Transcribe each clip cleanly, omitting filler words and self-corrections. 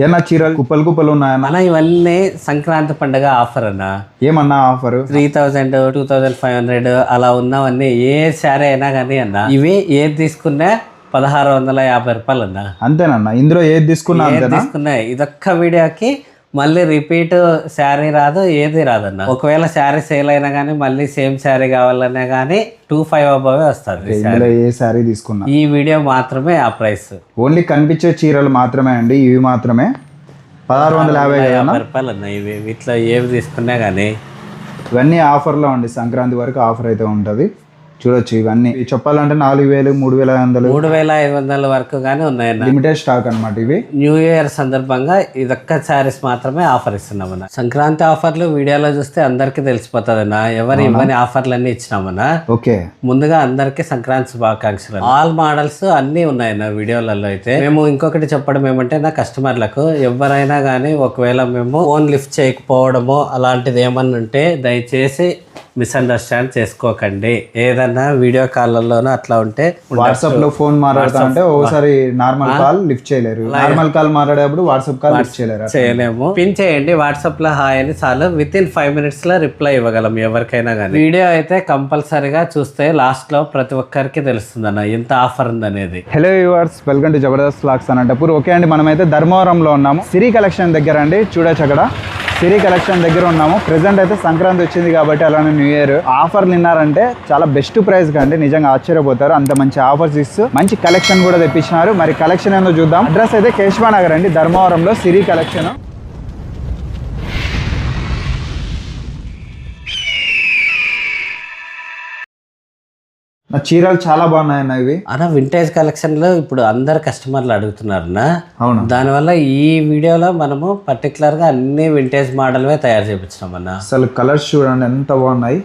ఏమన్నా చీరలు కుప్పలు కుప్పలు ఉన్నాయన్నా? అన్న ఇవన్నీ సంక్రాంతి పండుగ ఆఫర్ అన్న. ఏమన్నా ఆఫర్? 3000 2500 అలా ఉన్నవన్నీ ఏ శారీ అయినా కానీ అన్న, ఇవి ఏది తీసుకున్నా 1650 రూపాయలు అన్న. అంతేనన్నా? ఇందులో ఏది తీసుకున్నా తీసుకున్నా ఇదొక్క వీడియోకి మళ్ళీ రిపీట్ శారీ రాదు, ఏది రాదన్న. ఒకవేళ శారీ సేల్ అయినా కానీ మళ్ళీ సేమ్ శారీ కావాలన్నా కానీ 2500 అబవే వస్తుంది. ఇందులో ఏ శారీ తీసుకున్నా ఈ వీడియో మాత్రమే ఆ ప్రైస్. ఓన్లీ కనిపించే చీరలు మాత్రమే అండి, ఇవి మాత్రమే 1650 రూపాయలు అన్న. ఇవి వీటిలో ఏవి తీసుకున్నా కానీ ఇవన్నీ ఆఫర్లో అండి. సంక్రాంతి వరకు ఆఫర్ అయితే ఉంటుంది. చూడొచ్చు ఇవన్నీ చెప్పాలంటే 4000 3500 3500 వరకు కానీ ఉన్నాయన్న. లిమిటెడ్ స్టాక్ అనమాట. ఇవి న్యూ ఇయర్ సందర్భంగా ఇదొక్క శారీస్ మాత్రమే ఆఫర్ ఇస్తున్నామన్నా. సంక్రాంతి ఆఫర్లు వీడియోలో చూస్తే అందరికి తెలిసిపోతుందన్న. ఎవరు ఇవ్వని ఆఫర్లు అన్ని ఇచ్చినామన్నా. ఓకే, ముందుగా అందరికి సంక్రాంతి శుభాకాంక్షలు. ఆల్ మోడల్స్ అన్ని ఉన్నాయన్న వీడియోలలో. అయితే మేము ఇంకొకటి చెప్పడం ఏమంటే, నా కస్టమర్లకు ఎవరైనా కానీ ఒకవేళ మేము ఫోన్ లిఫ్ట్ చేయకపోవడము అలాంటిది ఏమన్నా ఉంటే దయచేసి మిస్అండర్స్టాండ్ చేసుకోకండి. ఏదన్నా వీడియో కాల్లోనూ అట్లా ఉంటే వాట్సాప్ లో ఫోన్ మాట్లాడుతా అంటే ఒకసారి నార్మల్ కాల్ లిఫ్ట్ చేయలేరు, నార్మల్ కాల్ మాట్లాడేటప్పుడు వాట్సాప్ కాల్ లిఫ్ట్ చేయలేము. పిన్ చేయండి వాట్సాప్ లో హాయ్ అని, చాలు విత్ ఇన్ 5 minutes లో రిప్లై ఇవ్వగలం ఎవరికైనా కానీ. వీడియో అయితే కంపల్సరీగా చూస్తే లాస్ట్ లో ప్రతి ఒక్కరికి తెలుస్తుంది అన్న ఎంత ఆఫర్ ఉంది అనేది. Hello viewers, welcome to Jabardasth vlogs Anantapur. Okay అండి, మనమైతే ధర్మవరంలో ఉన్నాము, సిరి కలెక్షన్ దగ్గర అండి. చూడొచ్చు అక్కడ సిరి కలెక్షన్ దగ్గర ఉన్నాము. ప్రెసెంట్ అయితే సంక్రాంతి వచ్చింది కాబట్టి అలానే న్యూ ఇయర్ ఆఫర్లు విన్నారంటే చాలా బెస్ట్ ప్రైస్ కండి, నిజంగా ఆశ్చర్యపోతారు. అంత మంచి ఆఫర్స్ ఇస్తూ మంచి కలెక్షన్ కూడా తెప్పించినారు. మరి కలెక్షన్ ఏందో చూద్దాం. అడ్రస్ అయితే కేశవానగర్ అండి, ధర్మవరంలో సిరి కలెక్షన్. నా చీరలు చాలా బాగున్నాయన్న. ఇవి అన్న వింటేజ్ కలెక్షన్ లో ఇప్పుడు అందరు కస్టమర్లు అడుగుతున్నారన్నా. అవును, దానివల్ల ఈ వీడియోలో మనము పర్టికులర్ గా అన్ని వింటేజ్ మోడల్వే తయారు చేయించినాం అన్న. అసలు కలర్స్ చూడండి ఎంత బాగున్నాయి.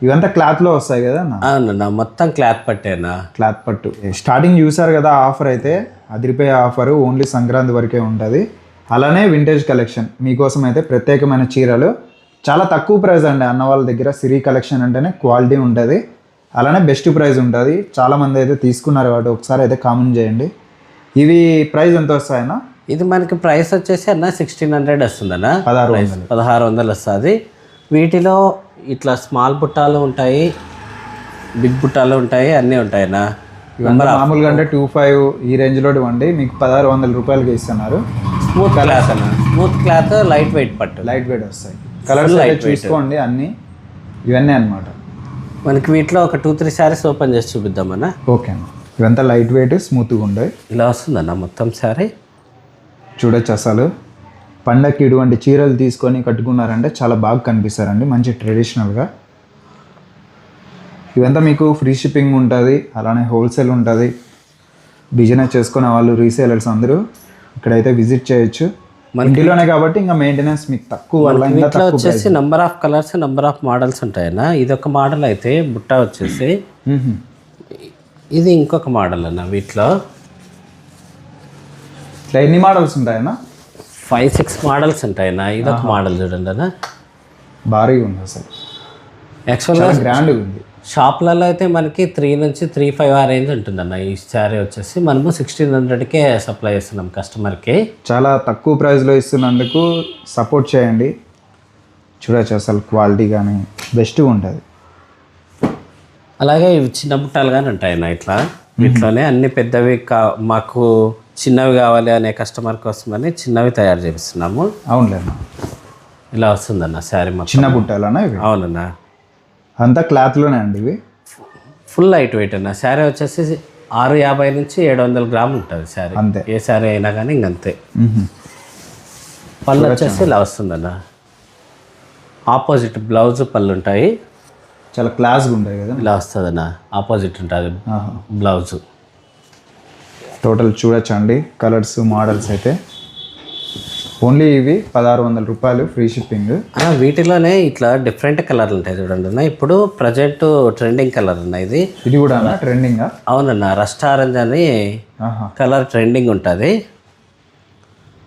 ఇవంతా క్లాత్ లో వస్తాయి కదా? అవునన్నా, మొత్తం క్లాత్ పట్టేనా, క్లాత్ పట్టు. స్టార్టింగ్ చూసారు కదా ఆఫర్ అయితే, అదిరిపోయే ఆఫర్ ఓన్లీ సంక్రాంతి వరకే ఉంటుంది. అలానే వింటేజ్ కలెక్షన్ మీకోసం అయితే ప్రత్యేకమైన చీరలు చాలా తక్కువ ప్రైస్ అండి. అన్న వాళ్ళ దగ్గర సిరి కలెక్షన్ అంటేనే క్వాలిటీ ఉంటుంది, అలానే బెస్ట్ ప్రైస్ ఉంటుంది. చాలామంది అయితే తీసుకున్నారు కాబట్టి ఒకసారి అయితే కామెంట్ చేయండి. ఇవి ప్రైస్ ఎంత వస్తాయన్నా? ఇది మనకి ప్రైస్ వచ్చేసి అన్న 1600 వస్తుందన్న. 1600 వస్తుంది. వీటిలో ఇట్లా స్మాల్ బుట్టాలు ఉంటాయి, బిగ్ బుట్టాలు ఉంటాయి, అన్నీ ఉంటాయన్నా. మామూలుగా అంటే 25 ఈ రేంజ్లో ఇవ్వండి, మీకు 1600 రూపాయలకి ఇస్తున్నారు. స్మూత్ క్లాత్ అన్న, స్మూత్ క్లాత్, లైట్ వెయిట్ పట్టు, లైట్ వెయిట్ వస్తాయి. కలర్స్ అయితే చూసుకోండి అన్నీ ఇవన్నీ అనమాట. మనకి వీటిలో ఒక 2-3 శారీస్ ఓపెన్ చేసి చూపిద్దామన్నా. ఓకే అన్న, ఇవంతా లైట్ వెయిట్ స్మూత్గా ఉంటాయి. ఇలా వస్తుందన్న మొత్తం శారీ. చూడొచ్చు, అసలు పండగకి ఇటువంటి చీరలు తీసుకొని కట్టుకున్నారంటే చాలా బాగా కనిపిస్తారండి, మంచి ట్రెడిషనల్గా. ఇవంతా మీకు ఫ్రీ షిప్పింగ్ ఉంటుంది, అలానే హోల్సేల్ ఉంటుంది. బిజినెస్ చేసుకునే వాళ్ళు, రీసేలర్స్ అందరూ ఇక్కడైతే విజిట్ చేయొచ్చు. ఇంటిలోనే కాబట్టి ఇంకా మెయింటెనెన్స్ మీకు తక్కువ. వీటిలో వచ్చేసి number of colours, number of models ఉంటాయన్నా. ఇదొక మోడల్ అయితే బుట్ట వచ్చేసి, ఇది ఇంకొక మోడల్ అన్న. వీటిలో ఇట్లా ఎన్ని మోడల్స్ ఉంటాయన్నా? 5-6 మోడల్స్ ఉంటాయన్నా. ఇదొక మోడల్ చూడండి అన్న, భారీగా ఉంది అసలు. యాక్చువల్గా గ్రాండ్గా ఉంది. షాప్లలో అయితే మనకి 3 నుంచి 3-5 ఆ రేంజ్ ఉంటుందన్న. ఈ శారీ వచ్చేసి మనము 1600కే సప్లై చేస్తున్నాం కస్టమర్కి. చాలా తక్కువ ప్రైస్లో ఇస్తున్నందుకు సపోర్ట్ చేయండి. చూడొచ్చు అసలు క్వాలిటీ కానీ బెస్ట్గా ఉంటుంది. అలాగే ఇవి చిన్న బుట్టాలు కానీ ఉంటాయన్న. ఇట్లా వీటిలోనే అన్ని పెద్దవి మాకు చిన్నవి కావాలి అనే కస్టమర్ కోసమని చిన్నవి తయారు చేపిస్తున్నాము. అవునులేనా? ఇలా వస్తుందన్న శారీ మొత్తం. చిన్న బుట్టాలన్నా ఇవి? అవునన్నా, అంతా క్లాత్లోనే అండి. ఇవి ఫుల్ లైట్ వెయిట్ అన్న. శారీ వచ్చేసి 650 నుంచి 700 గ్రాములు ఉంటుంది శారీ. అంతే, ఏ శారీ అయినా కానీ ఇంకంతే. పళ్ళు వచ్చేసి ఇలా వస్తుందన్న. ఆపోజిట్ బ్లౌజ్ పళ్ళు ఉంటాయి, చాలా క్లాస్గా ఉంటాయి కదా. ఇలా వస్తుందన్న, ఆపోజిట్ ఉంటుంది బ్లౌజ్. టోటల్ చూడొచ్చు అండి కలర్స్, మోడల్స్ అయితే. ఓన్లీ ఇవి 1600 రూపాయలు, ఫ్రీ షిప్పింగ్. వీటిలోనే ఇట్లా డిఫరెంట్ కలర్లు ఉంటాయి చూడండి అన్న. ఇప్పుడు ప్రజెంట్ ట్రెండింగ్ కలర్ అన్న ఇది. ఇది కూడా ట్రెండింగ్? అవునన్న, రస్ట్ ఆరెంజ్ అని కలర్ ట్రెండింగ్ ఉంటుంది.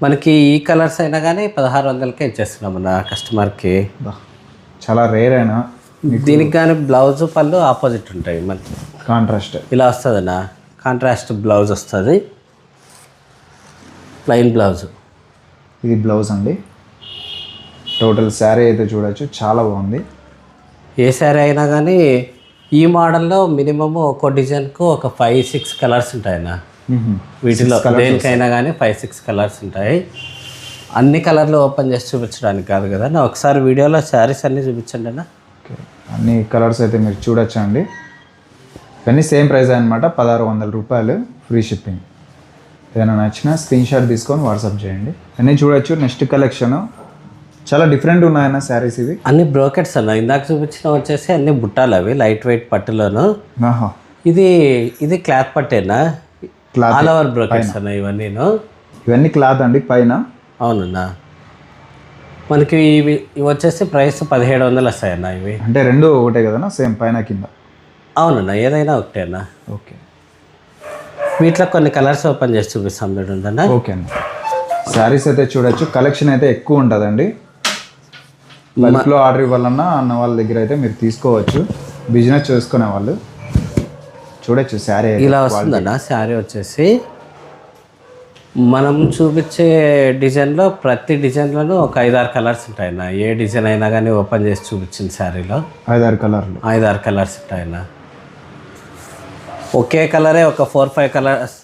మనకి ఈ కలర్స్ అయినా కానీ 1600కే ఇచ్చేస్తున్నాం అన్న కస్టమర్కి. చాలా రేర్ అయినా. దీనికి కానీ బ్లౌజ్ పళ్ళు ఆపోజిట్ ఉంటాయి మనకి, కాంట్రాస్ట్. ఇలా వస్తుంది అన్న. కాంట్రాస్ట్ బ్లౌజ్ వస్తుంది, ప్లెయిన్ బ్లౌజ్. ఇది బ్లౌజ్ అండి. టోటల్ శారీ అయితే చూడొచ్చు, చాలా బాగుంది. ఏ శారీ అయినా కానీ ఈ మోడల్లో మినిమమ్ ఒక్కో డిజైన్కు ఒక 5-6 కలర్స్ ఉంటాయన్న. వీటిలో దేనికైనా కానీ 5-6 కలర్స్ ఉంటాయి. అన్ని కలర్లు ఓపెన్ చేసి చూపించడానికి కాదు కదా, నా ఒకసారి వీడియోలో శారీస్ అన్నీ చూపించండి అన్న. అన్ని కలర్స్ అయితే మీరు చూడొచ్చు అండి. ఇవన్నీ సేమ్ ప్రైస్ అనమాట, 1600 రూపాయలు, ఫ్రీ షిప్పింగ్. ఏదైనా నచ్చినా స్క్రీన్ షాట్ తీసుకొని వాట్సాప్ చేయండి. అన్నీ చూడొచ్చు. నెక్స్ట్ కలెక్షన్ చాలా డిఫరెంట్ ఉన్నాయన్న శారీస్. ఇవి అన్ని బ్రోకెట్స్ అన్న. ఇందాక చూపించిన వచ్చేసి అన్ని బుట్టాలు, అవి లైట్ వెయిట్ పట్టులోను. ఇది క్లాత్ పట్టేనా, ఆల్ ఓవర్ బ్రోకెట్స్ అన్న ఇవన్నీ క్లాత్ అండి పైన. అవునన్నా. మనకి ఇవి వచ్చేసి ప్రైస్ 1700 వస్తాయన్న. ఇవి అంటే రెండు ఒకటే కదన్నా, సేమ్ పైన కింద. అవునన్నా, ఏదైనా ఒకటే అన్న. ఓకే, వీటిలో కొన్ని కలర్స్ ఓపెన్ చేసి చూపిస్తాం చూడండి. ఓకే అన్న. శారీస్ అయితే చూడొచ్చు, కలెక్షన్ అయితే ఎక్కువ ఉంటుందండి. బల్క్లో ఆర్డర్ ఇవ్వాలన్నా అన్న వాళ్ళ దగ్గర అయితే మీరు తీసుకోవచ్చు. బిజినెస్ చేసుకునే వాళ్ళు చూడొచ్చు. శారీ ఇలా వస్తుందన్న. శారీ వచ్చేసి మనం చూపించే డిజైన్లో ప్రతి డిజైన్లోనూ ఒక 5-6 కలర్స్ ఉంటాయన్న. ఏ డిజైన్ అయినా కానీ ఓపెన్ చేసి చూపించిన శారీలో 5-6 కలర్స్ ఉంటాయన్న. ఒకే కలరే ఒక 4-5 కలర్స్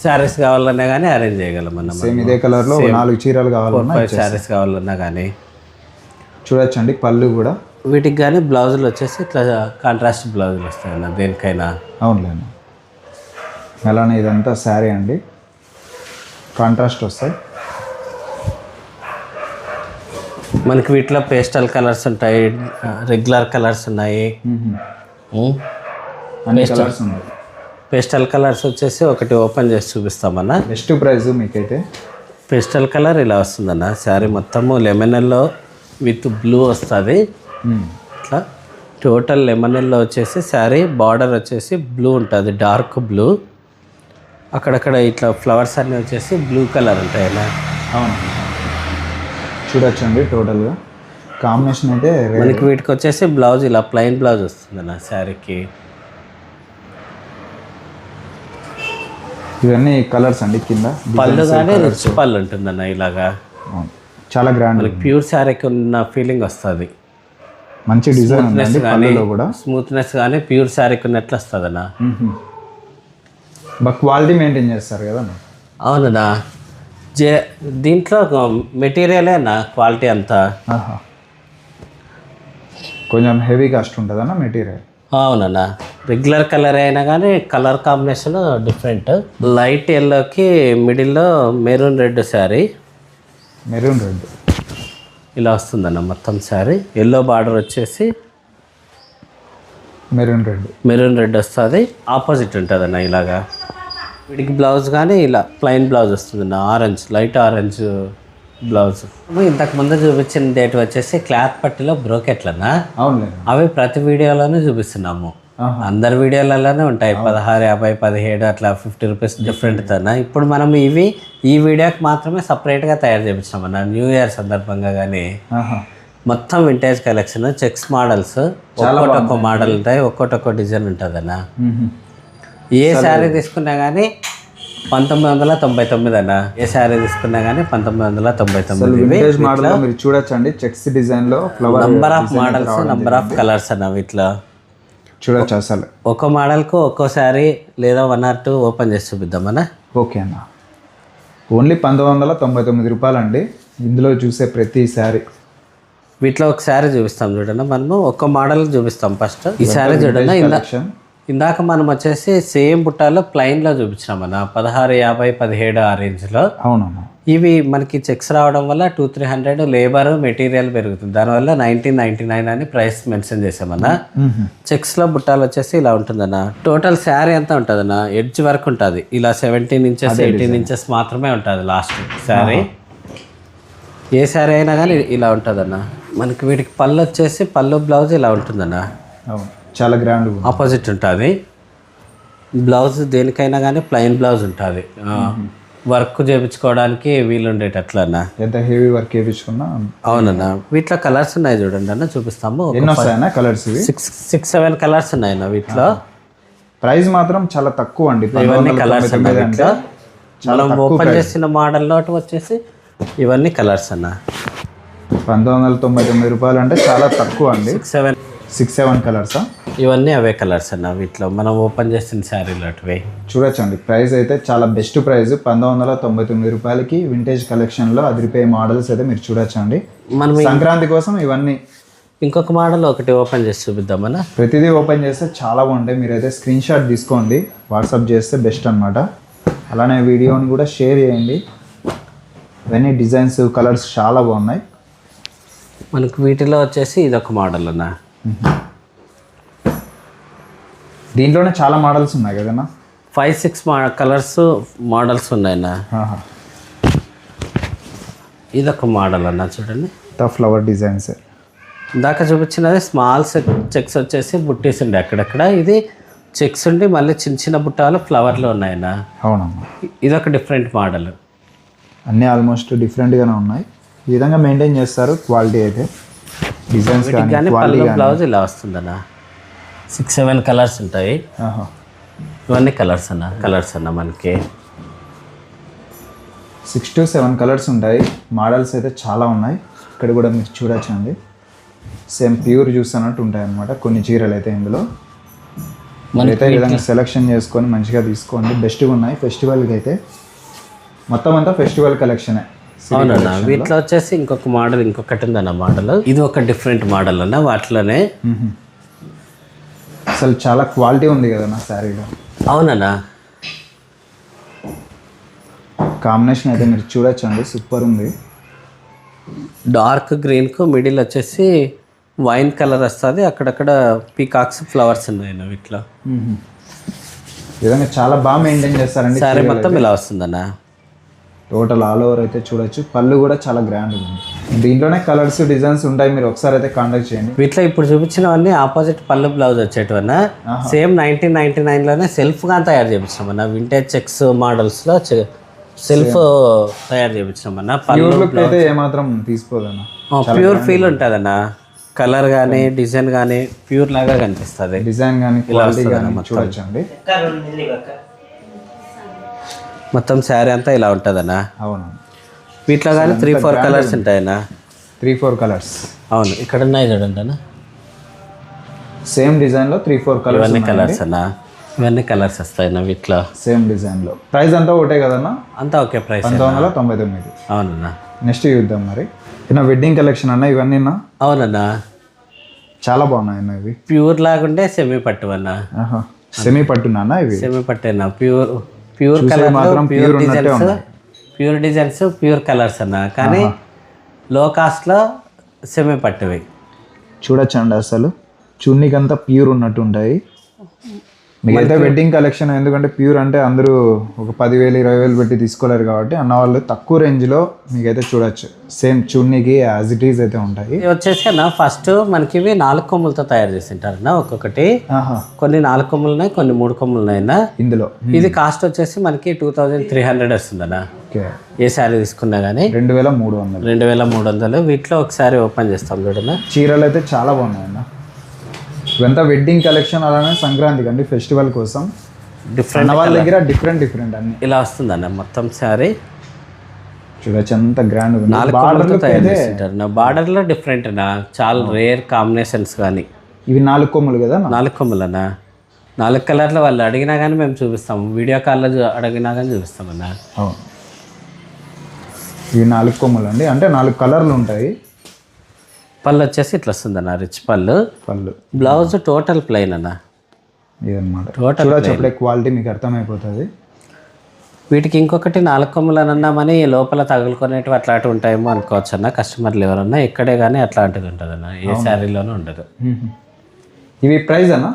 శారీస్ కావాలన్నా కానీ అరేంజ్ చేయగలం మనం. ఇదే కలర్లో 4 చీరలు కావాలన్నా, 4-5 శారీస్ కావాలన్నా కానీ చూడొచ్చండి. పళ్ళు కూడా వీటికి కానీ బ్లౌజులు వచ్చేసి ఇట్లా కాంట్రాస్ట్ బ్లౌజులు వస్తాయన్న దేనికైనా. అవునులేండి. అలానే ఇదంతా శారీ అండి, కాంట్రాస్ట్ వస్తాయి. మనకి వీటిలో పేస్టల్ కలర్స్ ఉంటాయి, రెగ్యులర్ కలర్స్ ఉన్నాయి. పేస్టల్ కలర్స్ వచ్చేసి ఒకటి ఓపెన్ చేసి చూపిస్తామన్నా. బెస్ట్ ప్రైస్ మీకైతే. పేస్టల్ కలర్ ఇలా వస్తుందన్న. శారీ మొత్తము లెమన్ ఎల్లో విత్ బ్లూ వస్తుంది. ఇట్లా టోటల్ లెమన్ ఎల్లో వచ్చేసి శారీ బార్డర్ వచ్చేసి బ్లూ ఉంటుంది, డార్క్ బ్లూ. అక్కడక్కడ ఇట్లా ఫ్లవర్స్ అన్నీ వచ్చేసి బ్లూ కలర్ ఉంటాయి అలా. అవును, చూడొచ్చండి. టోటల్గా కాంబినేషన్ అయితే మనకి వీటికి వచ్చేసి బ్లౌజ్ ఇలా ప్లెయిన్ బ్లౌజ్ వస్తుంది నా శారీకి. ఇవన్నీ కలర్స్ అండి. కింద పళ్ళు కానీ రిచ్ పళ్ళు ఉంటుందన్న. ఇలాగా చాలా గ్రాండ్, మనకి ప్యూర్ శారీకి ఉన్న ఫీలింగ్ వస్తుంది. మంచి డిజైన్ కూడా, స్మూత్నెస్ కానీ ప్యూర్ శారీకి ఉన్నట్లు వస్తుంది అన్న. క్వాలిటీ మెయింటైన్ చేస్తారు కదా. అవునన్నా. దీంట్లో మెటీరియలే అన్న క్వాలిటీ అంతా. కొంచెం హెవీ కాస్ట్ ఉంటుంది అన్న మెటీరియల్. అవునన్నా. రెగ్యులర్ కలర్ అయినా కానీ కలర్ కాంబినేషన్ డిఫరెంట్. లైట్ ఎల్లోకి మిడిల్లో maroon red sari. Maroon red ఇలా వస్తుందన్న మొత్తం శారీ. ఎల్లో బార్డర్ వచ్చేసి మెరూన్ రెడ్ వస్తుంది. ఆపోజిట్ ఉంటుంది అన్న ఇలాగా. వీటికి బ్లౌజ్ కానీ ఇలా ప్లెయిన్ బ్లౌజ్ వస్తుందన్న, ఆరెంజ్, లైట్ ఆరెంజ్ బ్లౌజ్. ఇంతకు ముందు చూపించిన డేట్ వచ్చేసి క్లాత్ పట్టిలో బ్రోకెట్లన్నా. అవును, అవి ప్రతి వీడియోలోనూ చూపిస్తున్నాము. అందరి వీడియోలలోనే ఉంటాయి. 16, 50, 17 అట్లా 50 రూపీస్ డిఫరెంట్ తన. ఇప్పుడు మనం ఈ వీడియోకి మాత్రమే సపరేట్గా తయారు చేయించామన్నా. న్యూ ఇయర్ సందర్భంగా కానీ మొత్తం వింటేజ్ కలెక్షన్, చెక్స్ మోడల్స్, ఒక్కొక్క మోడల్ ఉంటాయి, ఒక్కొక్క డిజైన్ ఉంటుంది అన్న. ఏ శారీ తీసుకున్నా కానీ 1999 అన్న. ఏ శారీ తీసుకున్నా కానీ 1999. మీరు చూడొచ్చండి. చెక్స్ డిజైన్ లో number of models, number of colours అన్న. వీటిలో చూడొచ్చు. అసలు ఒక్కో మోడల్కు ఒక్కో శారీ లేదా 1 or 2 ఓపెన్ చేసి చూపిద్దామన్నా. ఓకే అన్న. ఓన్లీ 1999 రూపాయలు అండి ఇందులో చూసే ప్రతి శారీ. వీటిలో ఒక శారీ చూపిస్తాం చూడండి. మనము ఒక్క మోడల్ చూపిస్తాం ఫస్ట్. ఈ శారీ చూడండి. ఇందాక మనం వచ్చేసి సేమ్ బుట్టాలో ప్లెయిన్లో చూపించినామన్నా. 16, 50, 17 ఆ రేంజ్లో. అవునమ్మా. ఇవి మనకి చెక్స్ రావడం వల్ల 200-300 లేబర్ మెటీరియల్ పెరుగుతుంది. దానివల్ల 1999 అని ప్రైస్ మెన్షన్ చేసామన్నా. చెక్స్లో బుట్టాలు వచ్చేసి ఇలా ఉంటుందన్న. టోటల్ శారీ అంతా ఉంటుందన్న. ఎడ్జ్ వరకు ఉంటుంది. ఇలా 17 ఇంచెస్ 18 ఇంచెస్ మాత్రమే ఉంటుంది లాస్ట్ శారీ. ఏ శారీ అయినా కానీ ఇలా ఉంటుందన్న. మనకి వీటికి పళ్ళు వచ్చేసి పళ్ళు బ్లౌజ్ ఇలా ఉంటుందన్న. చాలా గ్రాండ్ ఆపోజిట్ ఉంటుంది. బ్లౌజ్ దేనికైనా కానీ ప్లెయిన్ బ్లౌజ్ ఉంటుంది. వర్క్ చేయించుకోవడానికి వీలుండేటట్లన్నా. ఎంత హెవీ వర్క్ చేయించుకున్నా. అవునన్నా. వీటిలో కలర్స్ ఉన్నాయి చూడండి అన్న, చూపిస్తాము. కలర్స్ 6-7 కలర్స్ ఉన్నాయన్న. వీటిలో ప్రైస్ మాత్రం చాలా తక్కువ అండి. ఇవన్నీ కలర్స్ మనం ఓపెన్ చేసిన మోడల్ వచ్చేసి ఇవన్నీ కలర్స్ అన్న. 1999 రూపాయలు అంటే చాలా తక్కువ అండి. 6-7 కలర్సా? ఇవన్నీ అవే కలర్స్ అన్న. వీటిలో మనం ఓపెన్ చేసిన శారీలు అటువే. చూడొచ్చండి, ప్రైస్ అయితే చాలా బెస్ట్ ప్రైస్. 1999 రూపాయలకి వింటేజ్ కలెక్షన్లో అదిరిపోయే మోడల్స్ అయితే మీరు చూడొచ్చండి. మనం సంక్రాంతి కోసం ఇవన్నీ. ఇంకొక మోడల్ ఒకటి ఓపెన్ చేసి చూపిద్దామన్నా. ప్రతిదీ ఓపెన్ చేస్తే చాలా బాగుంటాయి. మీరైతే స్క్రీన్ షాట్ తీసుకోండి, వాట్సాప్ చేస్తే బెస్ట్ అనమాట. అలానే వీడియోని కూడా షేర్ చేయండి. ఇవన్నీ డిజైన్స్, కలర్స్ చాలా బాగున్నాయి. మనకు వీటిలో వచ్చేసి ఇదొక మోడల్ అన్న. దీంట్లోనే చాలా మోడల్స్ ఉన్నాయి కదన్నా. 5-6 కలర్స్ మోడల్స్ ఉన్నాయన్న. ఇదొక మోడల్ అన్న చూడండి. ఫ్లవర్ డిజైన్స్ ఇందాక చూపించినది స్మాల్ చెక్స్ వచ్చేసి బుట్టీస్ ఉండే అక్కడక్కడ. ఇది చెక్స్ ఉండి మళ్ళీ చిన్న చిన్న బుట్టాలు ఫ్లవర్లు ఉన్నాయన్న. అవునమ్మా. ఇదొక డిఫరెంట్ మోడల్. అన్నీ ఆల్మోస్ట్ డిఫరెంట్గానే ఉన్నాయి. ఈ విధంగా మెయింటైన్ చేస్తారు క్వాలిటీ అయితే. డిజైన్స్ కానీ పళ్ళు బ్లౌజ్ ఇలా వస్తుందన్న. 6-7 కలర్స్ ఉంటాయి. ఇవన్నీ కలర్స్ అన్న మనకి 6-7 కలర్స్ ఉంటాయి. మోడల్స్ అయితే చాలా ఉన్నాయి. ఇక్కడ కూడా మీరు చూడొచ్చండి. సేమ్ ప్యూర్ జ్యూస్ అన్నట్టు ఉంటాయి అన్నమాట కొన్ని చీరలు అయితే. ఇందులో అయితే ఈ విధంగా సెలెక్షన్ చేసుకొని మంచిగా తీసుకోండి. బెస్ట్గా ఉన్నాయి ఫెస్టివల్కి అయితే. మొత్తం అంతా ఫెస్టివల్ కలెక్షనే. అవునన్నా. వీటిలో వచ్చేసి ఇంకొక మోడల్, ఇంకొకటి ఉందన్న మోడల్. ఇది ఒక డిఫరెంట్ మోడల్ అన్న. వాటిలోనే అసలు చాలా క్వాలిటీ ఉంది కదా నా శారీలో. అవునన్నా. కాంబినేషన్ అయితే మీరు చూడొచ్చండి, సూపర్ ఉంది. డార్క్ గ్రీన్కు మిడిల్ వచ్చేసి వైన్ కలర్ వస్తుంది. అక్కడక్కడ పీకాక్స్ ఫ్లవర్స్ ఉన్నాయి వీటిలో. ఈ విధంగా చాలా బాగా మెయింటైన్ చేస్తారండి. శారీ మొత్తం ఇలా వస్తుందన్న. టోటల్ ఆల్ ఓవర్ అయితే చూడొచ్చు. పళ్ళు కూడా చాలా గ్రాండ్ ఉంది. దీంట్లోనే కలర్స్, డిజైన్స్ ఉంటాయి. మీరు ఒకసారి అయితే కాంటాక్ట్ చేయండి. వీటిలో ఇప్పుడు చూపించినవన్నీ ఆపోజిట్ పళ్ళు బ్లౌజ్ వచ్చేటివన్నా. సేమ్ 1999లోనే సెల్ఫ్గా తయారు చేయించామన్నా. వింటేజ్ చెక్స్ మోడల్స్లో సెల్ఫ్ తయారు చేయించామన్నా. పళ్ళు అయితే ఏమాత్రం తీసుకోదన్నా. ప్యూర్ ఫీల్ ఉంటుందన్నా. కలర్ కానీ డిజైన్ కానీ ప్యూర్ లాగా కనిపిస్తుంది. డిజైన్ కానీ క్వాలిటీ కానీ చూడొచ్చండి. మొత్తం శారీ అంతా ఇలా ఉంటుందన్నా. అవును. వీటిలో కానీ 3-4 కలర్స్ ఉంటాయన్నా. 3-4 కలర్స్. అవును. ఇక్కడ ఉన్నాయి చూడండి అన్న. సేమ్ డిజైన్లో 3-4 కలర్స్. ఇవన్నీ కలర్స్ అన్నా. ఇవన్నీ కలర్స్ వస్తాయన్నా వీటిలో. సేమ్ డిజైన్లో. ప్రైస్ అంతా ఒకటే కదన్నా? అంతా ఒకే ప్రైస్. 1999. అవునన్నా. నెక్స్ట్ చూద్దాం మరి. ఇన్న వెడ్డింగ్ కలెక్షన్ అన్న ఇవన్నీ. అవునన్నా. చాలా బాగున్నాయి అన్న ఇవి. ప్యూర్ లాగుంటే సెమీ పట్టు అన్న. సెమీ పట్టునా ఇవి? సెమీ పట్టేనా. ప్యూర్ కలర్ మాత్రం ప్యూర్ డిజైన్స్ ప్యూర్ కలర్స్ అన్న. కానీ లో కాస్ట్లో సెమీ పట్టువి. చూడొచ్చండి అసలు చున్నీకంతా ప్యూర్ ఉన్నట్టు ఉంటాయి. మీకైతే వెడ్డింగ్ కలెక్షన్, ఎందుకంటే ప్యూర్ అంటే అందరూ ఒక 10,000-20,000 పెట్టి తీసుకోలేరు కాబట్టి అన్న వాళ్ళు తక్కువ రేంజ్లో మీకైతే చూడొచ్చు. సేమ్ చున్నీకి యాజ్ ఇట్ ఈజ్ అయితే ఉంటాయి. ఇది వచ్చేసి అన్న ఫస్ట్ మనకి ఇవి 4 కొమ్ములతో తయారు చేసి ఉంటారన్న. ఒక్కొక్కటి కొన్ని 4 కొమ్ములు ఉన్నాయి, కొన్ని 3 కొమ్ములు ఉన్నాయన్న ఇందులో. ఇది కాస్ట్ వచ్చేసి మనకి 2300 వస్తుందన్న. ఏ శారీ తీసుకున్నా కానీ 2300. వీటిలో ఒకసారి ఓపెన్ చేస్తాం చూడన్నా. చీరలు అయితే చాలా బాగున్నాయన్న. ఇవంతా వెడ్డింగ్ కలెక్షన్, అలానే సంక్రాంతికి అండి, ఫెస్టివల్ కోసం. డిఫరెంట్ వాళ్ళ దగ్గర డిఫరెంట్ అన్ని ఇలా వస్తుందన్న. మొత్తం శారీ చూడొచ్చు, అంత గ్రాండ్. 4 కొమ్ములతో తయారు చేస్తుంటారు. నా బార్డర్లో డిఫరెంట్ అన్న. చాలా రేర్ కాంబినేషన్స్ కానీ. ఇవి 4 కొమ్ములు కదా? 4 కొమ్ములు అన్న. 4 కలర్లు వాళ్ళు అడిగినా కానీ మేము చూపిస్తాము. వీడియో కాల్లో అడిగినా కానీ చూపిస్తామన్నా. ఇవి 4 కొమ్ములు అండి, అంటే 4 కలర్లు ఉంటాయి. పళ్ళు వచ్చేసి ఇట్లా వస్తుందన్న. రిచ్ పళ్ళు. బ్లౌజ్ టోటల్ ప్లెయిన్ అన్న. ఇదన్నమాట. చూడొచ్చు క్వాలిటీ మీకు అర్థమైపోతుంది. వీటికి ఇంకొకటి 4 కొమ్ములు అని అన్నామని లోపల తగులుకునేటివి అట్లాంటివి ఉంటాయేమో అనుకోవచ్చు అన్న. కస్టమర్లు ఎవరన్నా ఇక్కడే కానీ అట్లాంటిది ఉంటుంది అన్న. ఏ శారీలోనూ ఉండదు. ఇవి ప్రైస్ అన్న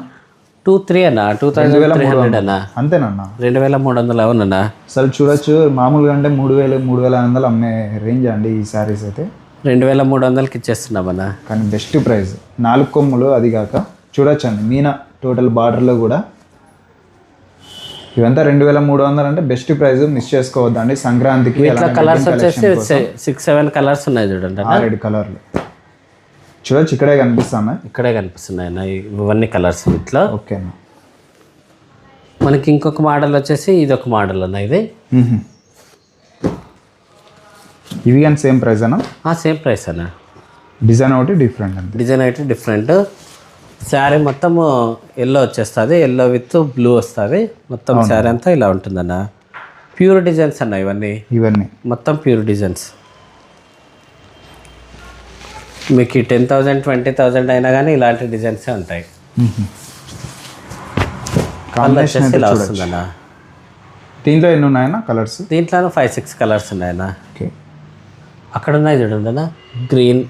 2-3 అన్న. 2300 అన్న. అంతేనన్నా? 2300 అవునన్నా. అసలు చూడొచ్చు, మామూలుగా అంటే 3,000-3,500 అమ్మే రేంజ్ అండి ఈ శారీస్ అయితే. 2300కి ఇచ్చేస్తున్నామన్న. కానీ బెస్ట్ ప్రైస్. 4 కొమ్ములు, అది కాక చూడొచ్చండి మీనా టోటల్ బార్డర్లో కూడా. ఇవంతా 2300 అంటే బెస్ట్ ప్రైస్, మిస్ చేసుకోవద్దండి సంక్రాంతికి. కలర్స్ వచ్చేసి 6-7 కలర్స్ ఉన్నాయి చూడండి. 6 కలర్లు చూడొచ్చు. ఇక్కడే కనిపిస్తున్నాయి అన్న ఇవన్నీ కలర్స్ వీటిలో. ఓకేనా. మనకి ఇంకొక మోడల్ వచ్చేసి ఇది ఒక మోడల్ అన్న. ఇది ఇవి కానీ సేమ్ ప్రైస్ అన్న? సేమ్ ప్రైస్ అన్న. డిజైన్ ఒకటి డిఫరెంట్ అండి. డిజైన్ అయితే డిఫరెంట్. శారీ మొత్తము ఎల్లో వచ్చేస్తుంది, ఎల్లో విత్ బ్లూ వస్తుంది. మొత్తం శారీ అంతా ఇలా ఉంటుందన్న. ప్యూర్ డిజైన్స్ అన్న ఇవన్నీ మొత్తం ప్యూర్ డిజైన్స్. మీకు 10,000 20,000 అయినా కానీ ఇలాంటి డిజైన్సే ఉంటాయి. కాంబినేషన్ ఇలా వస్తుందన్న. దీంట్లో ఎన్ని ఉన్నాయన్న కలర్స్? దీంట్లో 5-6 కలర్స్ ఉన్నాయన్న. ఓకే, అక్కడ ఉన్నాయి చూడండి అన్న. గ్రీన్,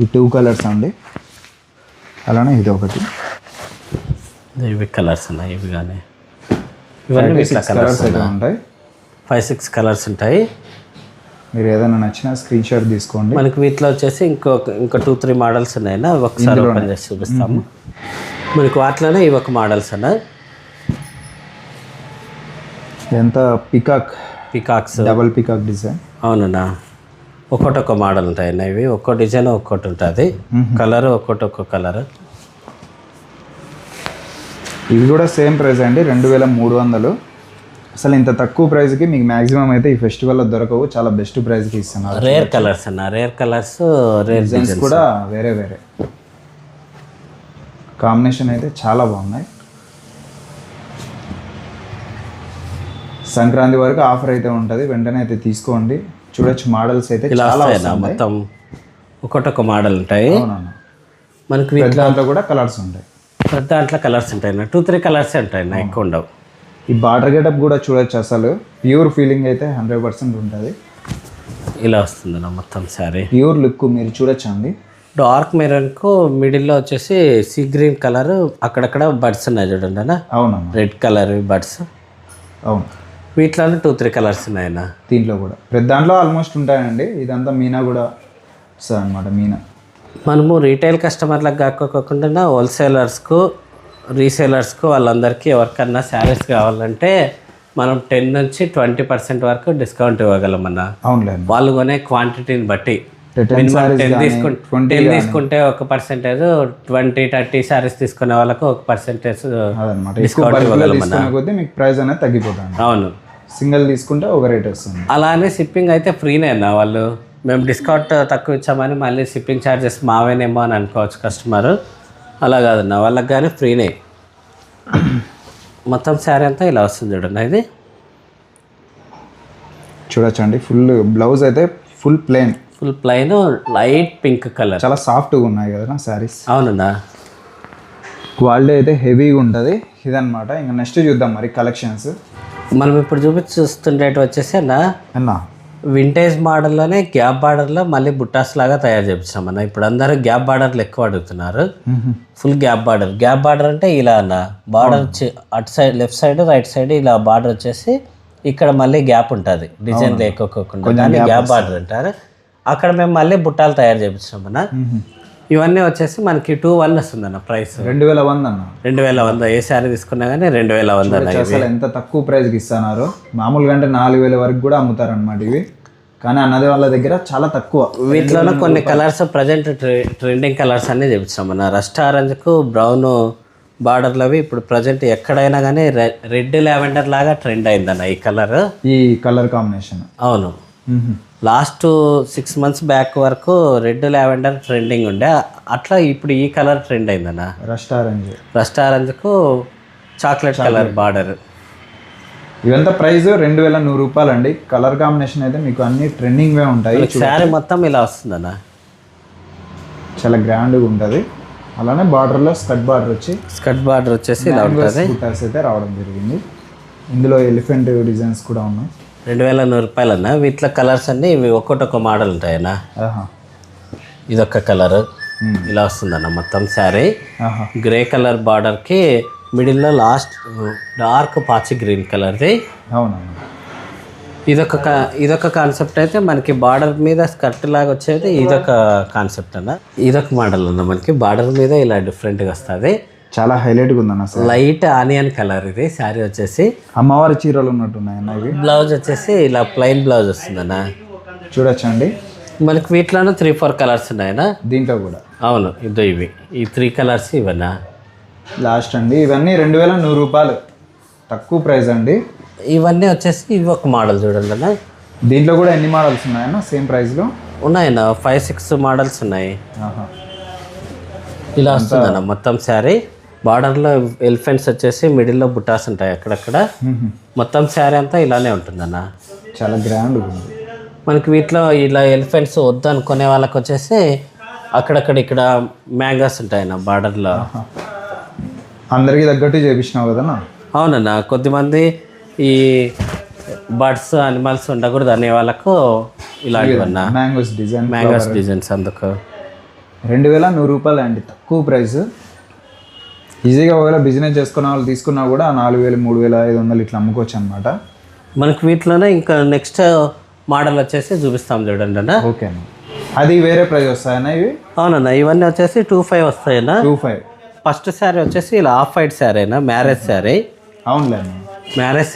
ఈ 2 కలర్స్ అండి. అలానే ఇది ఒకటి. ఇవి కలర్స్ ఉన్నాయి. ఇవి కానీ ఇవన్నీ కలర్స్ ఉంటాయి. 5-6 కలర్స్ ఉంటాయి. మీరు ఏదైనా నచ్చిన స్క్రీన్ షాట్ తీసుకోండి. మనకి వీటిలో వచ్చేసి ఇంకా 2-3 మోడల్స్ ఉన్నాయన్న. ఒకసారి ఓపెన్ చేసి చూపిస్తాము. మనకి వాటిలోనే ఇవి ఒక మోడల్స్ అన్న. ఎంత పికాక్స్ డబల్ పికాక్ డిజైన్. అవునన్నా, ఒక్కొక్క మోడల్ ఉంటాయి అన్న. ఇవి ఒక్కో డిజైన్ ఒక్కొక్కటి ఉంటుంది. కలర్ ఒక్కొక్క కలర్. ఇవి కూడా సేమ్ ప్రైస్ అండి, 2,300. అసలు ఇంత తక్కువ ప్రైస్కి మీకు మ్యాక్సిమం అయితే ఈ ఫెస్టివల్లో దొరకవు. చాలా బెస్ట్ ప్రైస్కి ఇస్తున్నారు. రేర్ కలర్స్ అన్న. రేర్ కలర్స్, రేర్ డిజైన్స్ కూడా వేరే కాంబినేషన్ అయితే చాలా బాగున్నాయి. సంక్రాంతి వరకు ఆఫర్ అయితే ఉంటుంది, వెంటనే అయితే తీసుకోండి. చూడొచ్చు మోడల్స్ అయితే చాలా మొత్తం ఒక్కొక్క మోడల్ ఉంటాయి. మనకి దాంట్లో కూడా కలర్స్ ఉంటాయి. దాంట్లో కలర్స్ ఉంటాయి 2-3 కలర్స్ ఉంటాయి, ఎక్కువ ఉండవు. ఈ బార్డర్ గెటప్ కూడా చూడొచ్చు. అసలు ప్యూర్ ఫీలింగ్ అయితే 100% ఉంటుంది. ఇలా వస్తుంది మొత్తం శారీ. ప్యూర్ లుక్ మీరు చూడొచ్చు అండి. డార్క్ మెరూన్కు మిడిల్లో వచ్చేసి సీ గ్రీన్ కలర్, అక్కడక్కడ బడ్స్ ఉన్నాయి చూడండి అన్న. అవునమ్మా, రెడ్ కలర్ బడ్స్. అవును, వీటిలోనే 2-3 కలర్స్ ఉన్నాయన్న. దీంట్లో కూడా ప్రతి దాంట్లో ఆల్మోస్ట్ ఉంటాయండి. ఇదంతా మీనా కూడా వస్తుంది అనమాట. మీనా మనము రీటైల్ కస్టమర్లకు కాకోకుండా హోల్సేలర్స్కు, రీసేలర్స్కు, వాళ్ళందరికీ ఎవరికన్నా శారీస్ కావాలంటే మనం 10 నుంచి 20% వరకు డిస్కౌంట్ ఇవ్వగలమన్నా. అవునులేండి, వాళ్ళు కొనే క్వాంటిటీని బట్టి. 10 తీసుకుంటే 1%, 20-30 శారీస్ తీసుకునే వాళ్ళకు 1% డిస్కౌంట్ ఇవ్వగలమన్నా. మీకు ప్రైస్ అనేది తగ్గిపోతుంది. అవును, సింగిల్ తీసుకుంటే ఒక రేట్ వస్తుంది. అలానే షిప్పింగ్ అయితే ఫ్రీనే అన్న. వాళ్ళు మేము డిస్కౌంట్ తక్కువ ఇచ్చామని మళ్ళీ షిప్పింగ్ ఛార్జెస్ మావేనేమో అని అనుకోవచ్చు కస్టమర్. అలా కాదన్న, వాళ్ళకి కానీ ఫ్రీనే. మొత్తం శారీ అంతా ఇలా వస్తుంది చూడండి. ఇది చూడొచ్చండి. ఫుల్ బ్లౌజ్ అయితే full plain light pink colour. చాలా సాఫ్ట్గా ఉన్నాయి కదా శారీస్. అవునన్నా, క్వాలిటీ అయితే హెవీగా ఉంటుంది. ఇదన్నమాట. ఇంకా నెక్స్ట్ చూద్దాం మరి కలెక్షన్స్. మనం ఇప్పుడు చూస్తుండేటి వచ్చేసి అన్నా వింటేజ్ మోడల్లోనే గ్యాప్ బార్డర్లో మళ్ళీ బుట్టాస్ లాగా తయారు చేపించాం అన్న. ఇప్పుడు అందరూ గ్యాప్ బార్డర్లు ఎక్కువ అడుగుతున్నారు. ఫుల్ గ్యాప్ బార్డర్ అంటే ఇలా అన్న. బార్డర్ అటు side, left side, right side ఇలా బార్డర్ వచ్చేసి ఇక్కడ మళ్ళీ గ్యాప్ ఉంటుంది. డిజైన్ లేకోకుండా దాన్ని గ్యాప్ బార్డర్ అంటారు. అక్కడ మేము మళ్ళీ బుట్టాలు తయారు చేపించాం అన్న. ఇవన్నీ వచ్చేసి మనకి 2,100 వస్తుంది అన్న. ప్రైస్ 2,100 అన్న. 2,100. ఏ శారీ తీసుకున్నా కానీ 2,100 అన్న. అసలు ఎంత తక్కువ ప్రైస్కి ఇస్తున్నారు. మామూలుగా అంటే 4,000 వరకు కూడా అమ్ముతారు అనమాట ఇవి. కానీ అన్నది వాళ్ళ దగ్గర చాలా తక్కువ. వీటిలోనే కొన్ని కలర్స్ ప్రజెంట్ ట్రెండింగ్ కలర్స్ అన్నీ చూపించాం అన్న. రస్ట్ ఆరెంజ్కు బ్రౌన్ బార్డర్లు అవి ఇప్పుడు ప్రజెంట్ ఎక్కడైనా కానీ రెడ్ లావెండర్ లాగా ట్రెండ్ అయిందన్న ఈ కలర్. ఈ కలర్ కాంబినేషన్ అవును. లాస్ట్ 6 months బ్యాక్ వరకు రెడ్ లావెండర్ ట్రెండింగ్ ఉండే, అట్లా ఇప్పుడు ఈ కలర్ ట్రెండ్ అయిందన్న. రస్ట్ ఆరెంజ్కు చాక్లెట్ కలర్ బార్డర్. ఇవంతా ప్రైస్ 2,100 రూపాయలు అండి. కలర్ కాంబినేషన్ అయితే మీకు అన్ని ట్రెండింగ్వే ఉంటాయి. శారీ మొత్తం ఇలా వస్తుందన్న. చాలా గ్రాండ్గా ఉంటుంది. అలానే బార్డర్లో స్కర్ట్ బార్డర్ వచ్చేసి ఇలా ఉంటుంది. బుటాస్ అయితే రావడం జరిగింది. ఇందులో ఎలిఫెంట్ డిజైన్స్ కూడా ఉన్నాయి. 2,100 రూపాయలు అన్న. వీటిలో కలర్స్ అన్నీ ఇవి ఒక్కొక్క మోడల్ ఉంటాయన్న. ఇదొక కలర్ ఇలా వస్తుందన్న. మొత్తం శారీ గ్రే కలర్ బార్డర్కి మిడిల్లో లాస్ట్ డార్క్ పాచి గ్రీన్ కలర్ది. అవునవును. ఇదొక కాన్సెప్ట్ అయితే మనకి బార్డర్ మీద స్కర్ట్ లాగా వచ్చేది ఇదొక కాన్సెప్ట్ అన్న. ఇదొక మోడల్ అన్న. మనకి బార్డర్ మీద ఇలా డిఫరెంట్గా వస్తుంది. చాలా హైలైట్గా ఉందన్న. లైట్ ఆనియన్ కలర్ ఇది. శారీ వచ్చేసి అమ్మవారి చీరలు ఉన్నట్టున్నాయన్న ఇవి. బ్లౌజ్ వచ్చేసి ఇలా ప్లెయిన్ బ్లౌజ్ వస్తుందన్న. చూడొచ్చండి. మనకి వీటిలోనూ 3-4 కలర్స్ ఉన్నాయన్న. దీంట్లో కూడా అవును. ఇవి ఈ 3 కలర్స్ ఇవన్నా లాస్ట్ అండి. ఇవన్నీ 2,100 రూపాయలు తక్కువ ప్రైస్ అండి. ఇవన్నీ వచ్చేసి ఇవి ఒక మోడల్ చూడండి అన్న. దీంట్లో కూడా ఎన్ని మోడల్స్ ఉన్నాయన్న సేమ్ ప్రైస్లో? ఉన్నాయన్న 5-6 మోడల్స్ ఉన్నాయి. ఇలా వస్తుందన్న మొత్తం శారీ. బార్డర్లో ఎలిఫెంట్స్ వచ్చేసి మిడిల్లో బుటాస్ ఉంటాయి అక్కడక్కడ. మొత్తం శారీ అంతా ఇలానే ఉంటుందన్న. చాలా గ్రాండ్ ఉంది. మనకి వీటిలో ఇలా ఎలిఫెంట్స్ వద్దు అనుకునే వాళ్ళకి వచ్చేసి అక్కడక్కడ ఇక్కడ మ్యాంగోస్ ఉంటాయన్న బార్డర్లో. అందరికీ తగ్గట్టు చేపించినావు కదన్నా? అవునన్నా, కొద్దిమంది ఈ బర్డ్స్ అనిమల్స్ ఉండకూడదు అనే వాళ్ళకు ఇలాంటివన్నా మ్యాంగోస్ డిజైన్స్. అందుకు 2100 రూపాయలు అండి, తక్కువ ప్రైస్. ఈజీగా ఒకవేళ బిజినెస్ చేసుకున్న వాళ్ళు తీసుకున్నా కూడా 4000, 3500 ఇట్లా అమ్ముకోవచ్చు అనమాట. మనకి వీటిలోనే ఇంకా నెక్స్ట్ మోడల్ వచ్చేసి చూపిస్తాం చూడండి అన్న. ఓకే అన్న. అది వేరే ప్రైస్ వస్తాయన్నా ఇవి? అవునన్నా, ఇవన్నీ వచ్చేసి 2500 వస్తాయన్నా. 2500. ఫస్ట్ శారీ వచ్చేసి ఇలా ఆఫ్ వైట్ శారీ అయినా మ్యారేజ్ శారీ. అవునులే. మ్యారేజ్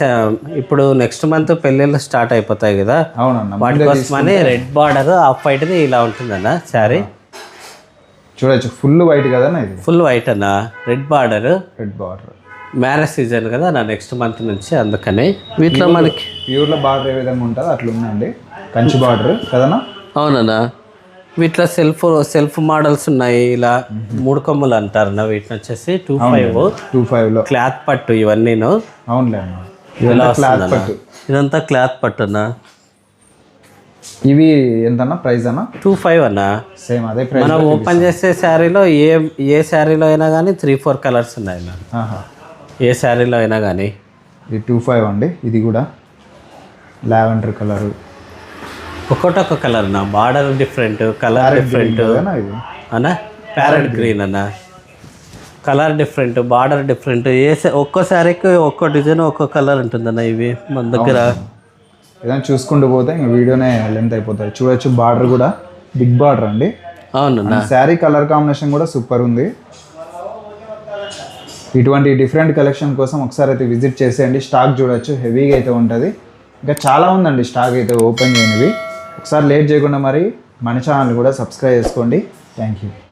ఇప్పుడు నెక్స్ట్ మంత్ పెళ్ళిళ్ళు స్టార్ట్ అయిపోతాయి కదా. అవునన్నా. వాటి కోసమని రెడ్ బార్డర్ ఆఫ్ వైట్ది ఇలా ఉంటుందన్న శారీ. చూడొచ్చు, ఫుల్ వైట్ కదన్నా ఇది? ఫుల్ వైట్ అన్న, red border. Red border. Marriage season కదా నా నెక్స్ట్ మంత్ నుంచి, అందుకని వీటిలో మనకి ప్యూర్లో బార్డర్ ఏ విధంగా ఉంటుందో అట్లా ఉందండి, కంచి బార్డర్ కదన్నా? అవునన్నా. వీటిలో సెల్ఫ్ మోడల్స్ ఉన్నాయి. ఇలా 3 కొమ్ములు అంటారన్న. వీటిని వచ్చేసి 2500 క్లాత్ పట్టు ఇవన్నీను. అవునులే. ఇదంతా క్లాత్ పట్టు అన్న. ఇవి ఎంతన్నా ప్రైస్ అన్న? 2500 అన్న. సేమ్ అదే ప్రైస్. మనం ఓపెన్ చేసే శారీలో ఏ శారీలో అయినా కానీ 3-4 కలర్స్ ఉన్నాయి అన్న. ఏ శారీలో అయినా కానీ. ఇది 2500 అండి. ఇది కూడా లావెండర్ కలరు. ఒక్కొక్క కలర్ అన్న. బార్డర్ డిఫరెంట్, కలర్ డిఫరెంట్ అన్న. ప్యారెట్ గ్రీన్ అన్న. Colour different, border different. ఒక్కో శారీకి ఒక్కో డిజైన్ ఒక్కో కలర్ ఉంటుందన్న. ఇవి మన దగ్గర ఏదైనా చూసుకుంటూ పోతే ఇంక వీడియోనే లెంత్ అయిపోతుంది. చూడొచ్చు, బార్డర్ కూడా బిగ్ బార్డర్ అండి. అవునన్నా. శారీ కలర్ కాంబినేషన్ కూడా సూపర్ ఉంది. ఇటువంటి డిఫరెంట్ కలెక్షన్ కోసం ఒకసారి అయితే విజిట్ చేసేయండి. స్టాక్ చూడొచ్చు, హెవీగా అయితే ఉంటుంది. ఇంకా చాలా ఉందండి స్టాక్ అయితే ఓపెన్ చేయనివి. ఒకసారి లేట్ చేయకుండా మరి మన ఛానల్ కూడా సబ్స్క్రైబ్ చేసుకోండి. Thank you.